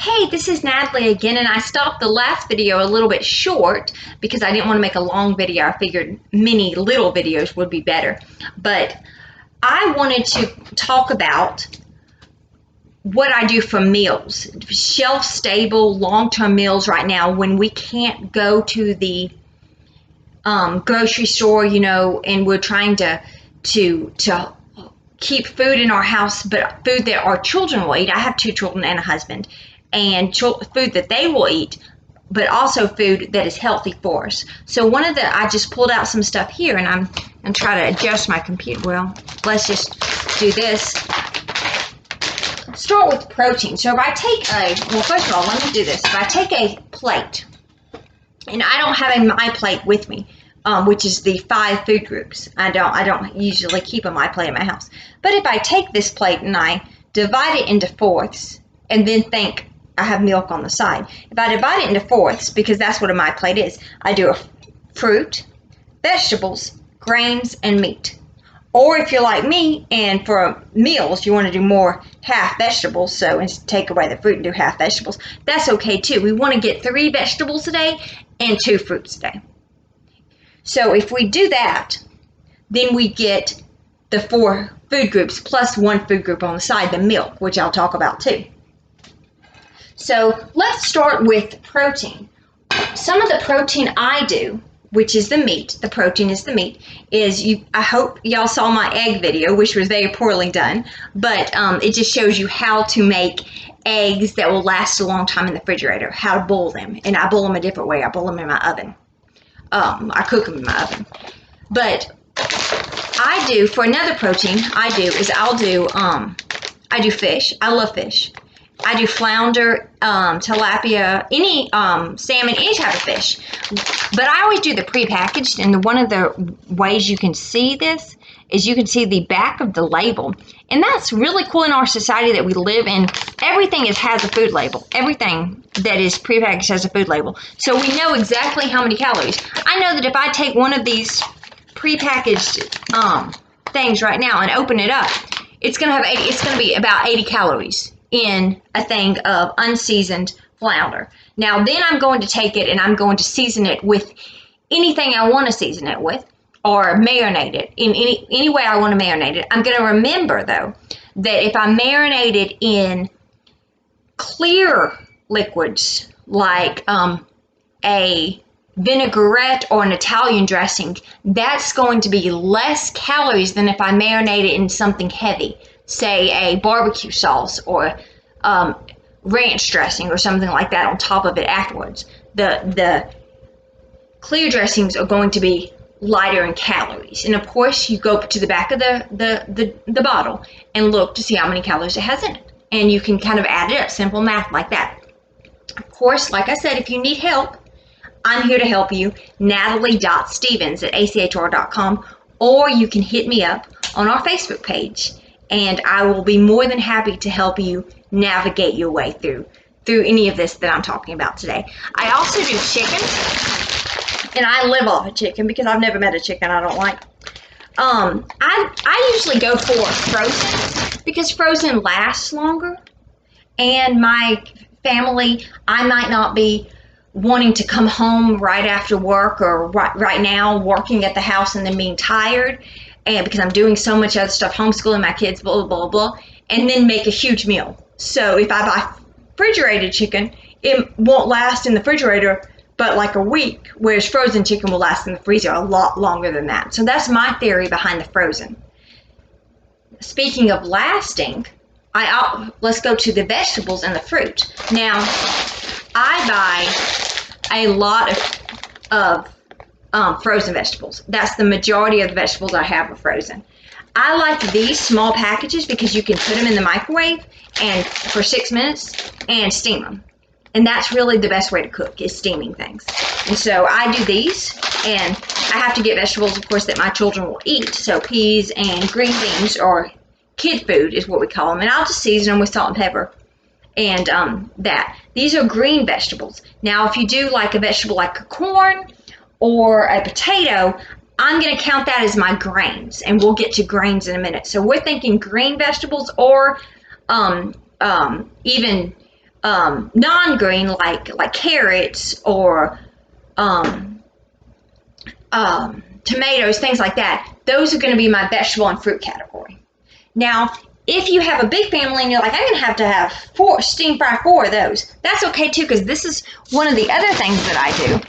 Hey, this is Natalie again, and I stopped the last video a little bit short because I didn't want to make a long video. I figured many little videos would be better. But I wanted to talk about what I do for meals, shelf-stable, long-term meals right now when we can't go to the grocery store, and we're trying to keep food in our house, but food that our children will eat. I have 2 children and a husband, and food that they will eat, but also food that is healthy for us. So I just pulled out some stuff here, and I'm going to try to adjust my computer. Well, let's just do this. Start with protein. So if I take first of all, let me do this. If I take a plate, and I don't have my plate with me, which is the 5 food groups. I don't usually keep a my plate in my house. But if I take this plate and I divide it into fourths, and then think I have milk on the side. If I divide it into fourths, because that's what a my plate is, I do a fruit, vegetables, grains, and meat. Or if you're like me, and for meals, you want to do more half vegetables, so take away the fruit and do half vegetables, that's okay too. We want to get 3 vegetables a day and 2 fruits a day. So if we do that, then we get the 4 food groups plus 1 food group on the side, the milk, which I'll talk about too. So let's start with protein. Some of the protein I do, which is the meat, the protein is the meat, I hope y'all saw my egg video, which was very poorly done, but it just shows you how to make eggs that will last a long time in the refrigerator, how to boil them. And I boil them a different way. I boil them in my oven. I cook them in my oven. But for another protein, I do fish. I love fish. I do flounder, tilapia, any salmon, any type of fish. But I always do the prepackaged, and one of the ways you can see this is you can see the back of the label. And that's really cool in our society that we live in. Everything has a food label. Everything that is prepackaged has a food label. So we know exactly how many calories. I know that if I take one of these prepackaged things right now and open it up, it's going to be about 80 calories in a thing of unseasoned flounder. Now then I'm going to take it and I'm going to season it with anything I want to season it with, or marinate it in any way I want to marinate it. I'm going to remember though that if I marinate it in clear liquids like a vinaigrette or an Italian dressing, that's going to be less calories than if I marinate it in something heavy, say a barbecue sauce or ranch dressing or something like that on top of it afterwards. The clear dressings are going to be lighter in calories. And of course, you go to the back of the bottle and look to see how many calories it has in it. And you can kind of add it up, simple math like that. Of course, like I said, if you need help, I'm here to help you, natalie.stevens@achr.com, or you can hit me up on our Facebook page, and I will be more than happy to help you navigate your way through any of this that I'm talking about today. I also do chicken, and I live off of chicken because I've never met a chicken I don't like. I usually go for frozen because frozen lasts longer, and my family, I might not be wanting to come home right after work or right now working at the house and then being tired, and because I'm doing so much other stuff, homeschooling my kids, blah, blah, blah, blah, and then make a huge meal. So if I buy refrigerated chicken, it won't last in the refrigerator but like a week, whereas frozen chicken will last in the freezer a lot longer than that. So that's my theory behind the frozen. Speaking of lasting, let's go to the vegetables and the fruit. Now, I buy a lot of frozen vegetables. That's the majority of the vegetables I have are frozen. I like these small packages because you can put them in the microwave and for 6 minutes and steam them. And that's really the best way to cook, is steaming things. And so I do these, and I have to get vegetables, of course, that my children will eat. So peas and green beans, or kid food is what we call them. And I'll just season them with salt and pepper. And these are green vegetables. Now, if you do like a vegetable like a corn or a potato, I'm going to count that as my grains, and we'll get to grains in a minute. So we're thinking green vegetables, or even non-green like carrots or tomatoes, things like that, those are going to be my vegetable and fruit category. Now, if you have a big family and you're like, I'm going to have steam fry 4 of those, that's okay too, because this is one of the other things that I do,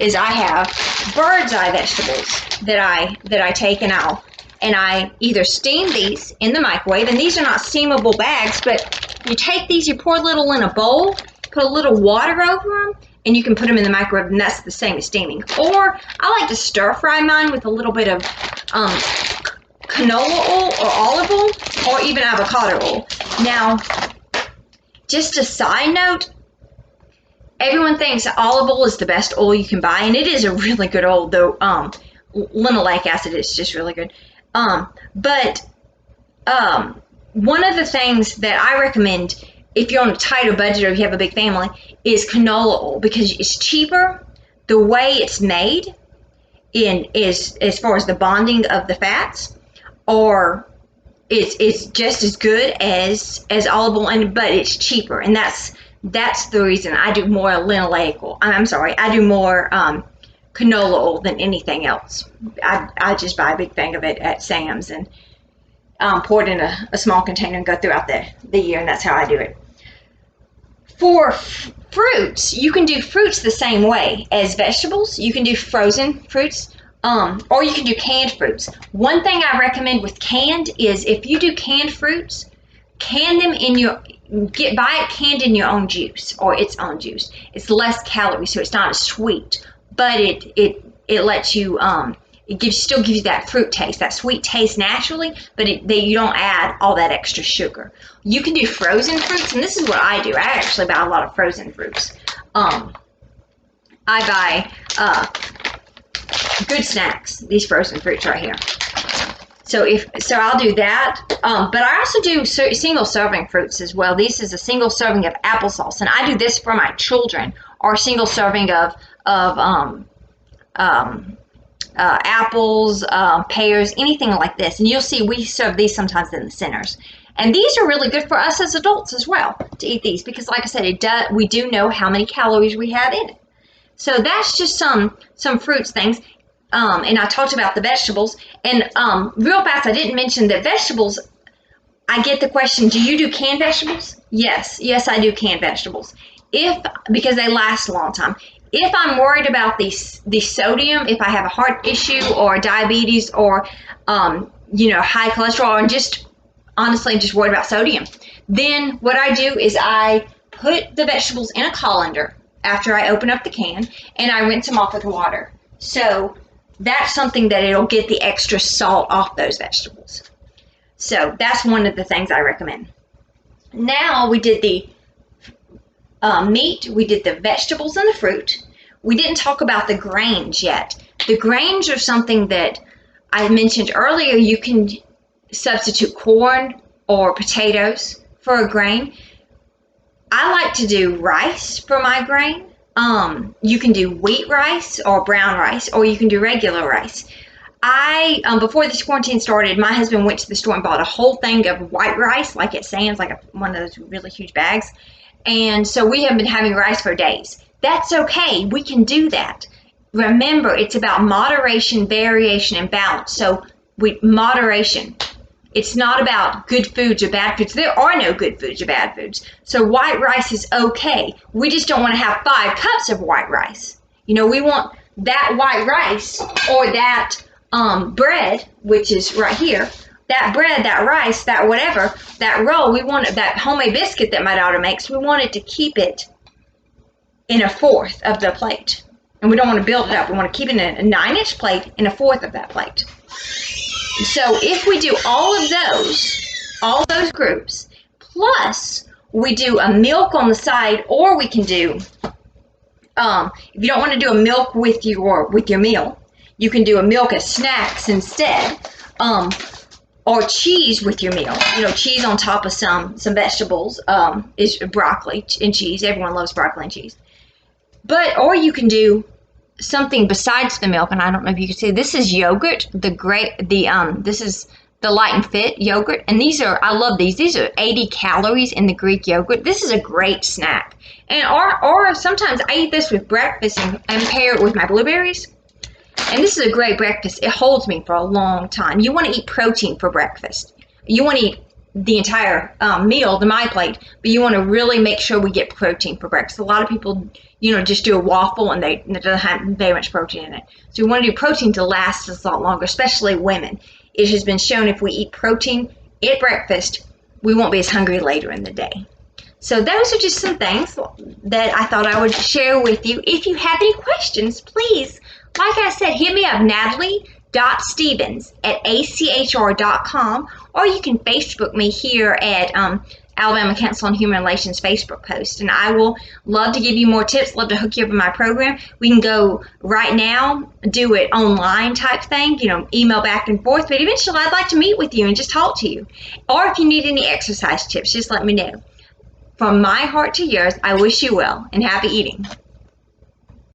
is I have bird's eye vegetables that I take and I either steam these in the microwave, and these are not steamable bags, but you take these, you pour a little in a bowl, put a little water over them, and you can put them in the microwave, and that's the same as steaming. Or I like to stir fry mine with a little bit of canola oil or olive oil or even avocado oil. Now, just a side note, everyone thinks olive oil is the best oil you can buy, and it is a really good oil, though linoleic acid is just really good. But one of the things that I recommend if you're on a tighter budget or if you have a big family is canola oil, because it's cheaper. The way it's made is as far as the bonding of the fats, or it's just as good as olive oil, but it's cheaper, and that's the reason I do more linoleic oil. I do more canola oil than anything else. I just buy a big thing of it at Sam's and pour it in a small container and go throughout the year, and that's how I do it. For fruits, you can do fruits the same way as vegetables. You can do frozen fruits, or you can do canned fruits. One thing I recommend with canned is if you do canned fruits, can them buy it canned in your own juice or its own juice. It's less calories, so it's not as sweet, but it lets you still gives you that fruit taste, that sweet taste naturally, but you don't add all that extra sugar. You can do frozen fruits, and this is what I do. I actually buy a lot of frozen fruits. I buy Good Snacks, these frozen fruits right here. So I'll do that. But I also do single serving fruits as well. This is a single serving of applesauce, and I do this for my children, or single serving of apples, pears, anything like this. And you'll see we serve these sometimes in the centers. And these are really good for us as adults as well to eat these, because like I said, we do know how many calories we have in it. So that's just some fruits things. And I talked about the vegetables. And real fast, I didn't mention that vegetables, I get the question, do you do canned vegetables? Yes, I do canned vegetables. Because they last a long time. If I'm worried about the sodium, if I have a heart issue or diabetes or high cholesterol, and just honestly just worried about sodium, then what I do is I put the vegetables in a colander after I open up the can, and I rinse them off with water. So that's something that it'll get the extra salt off those vegetables. So that's one of the things I recommend. Now we did the meat, we did the vegetables and the fruit. We didn't talk about the grains yet. The grains are something that I mentioned earlier. You can substitute corn or potatoes for a grain. I like to do rice for my grain. You can do wheat rice or brown rice, or you can do regular rice. Before this quarantine started, my husband went to the store and bought a whole thing of white rice, like at Sam's, like one of those really huge bags. And so we have been having rice for days. That's okay. We can do that. Remember, it's about moderation, variation, and balance. So moderation. It's not about good foods or bad foods. There are no good foods or bad foods. So white rice is okay. We just don't want to have 5 cups of white rice. We want that white rice or that bread, which is right here. That bread, that rice, that whatever, that roll, we want that homemade biscuit that my daughter makes, we wanted to keep it in 1/4 of the plate. And we don't want to build it up. We want to keep it in a 9-inch plate in 1/4 of that plate. So if we do all those groups, plus we do a milk on the side, or we can do, if you don't want to do a milk with your meal, you can do a milk as snacks instead. Or cheese with your meal. Cheese on top of some vegetables is broccoli and cheese. Everyone loves broccoli and cheese. Or you can do something besides the milk, and I don't know if you can see. This is yogurt. This is the Light and Fit yogurt, and I love these. These are 80 calories in the Greek yogurt. This is a great snack. And or sometimes I eat this with breakfast and pair it with my blueberries. And this is a great breakfast. It holds me for a long time. You want to eat protein for breakfast. You want to eat the entire meal, the My Plate, but you want to really make sure we get protein for breakfast. A lot of people, just do a waffle and it doesn't have very much protein in it. So we want to do protein to last us a lot longer, especially women. It has been shown if we eat protein at breakfast, we won't be as hungry later in the day. So those are just some things that I thought I would share with you. If you have any questions, please, like I said, hit me up, Natalie.Stevens@achr.com, or you can Facebook me here at Alabama Council on Human Relations Facebook post, and I will love to give you more tips, love to hook you up in my program. We can go right now, do it online type thing, email back and forth, but eventually I'd like to meet with you and just talk to you. Or if you need any exercise tips, just let me know. From my heart to yours, I wish you well and happy eating.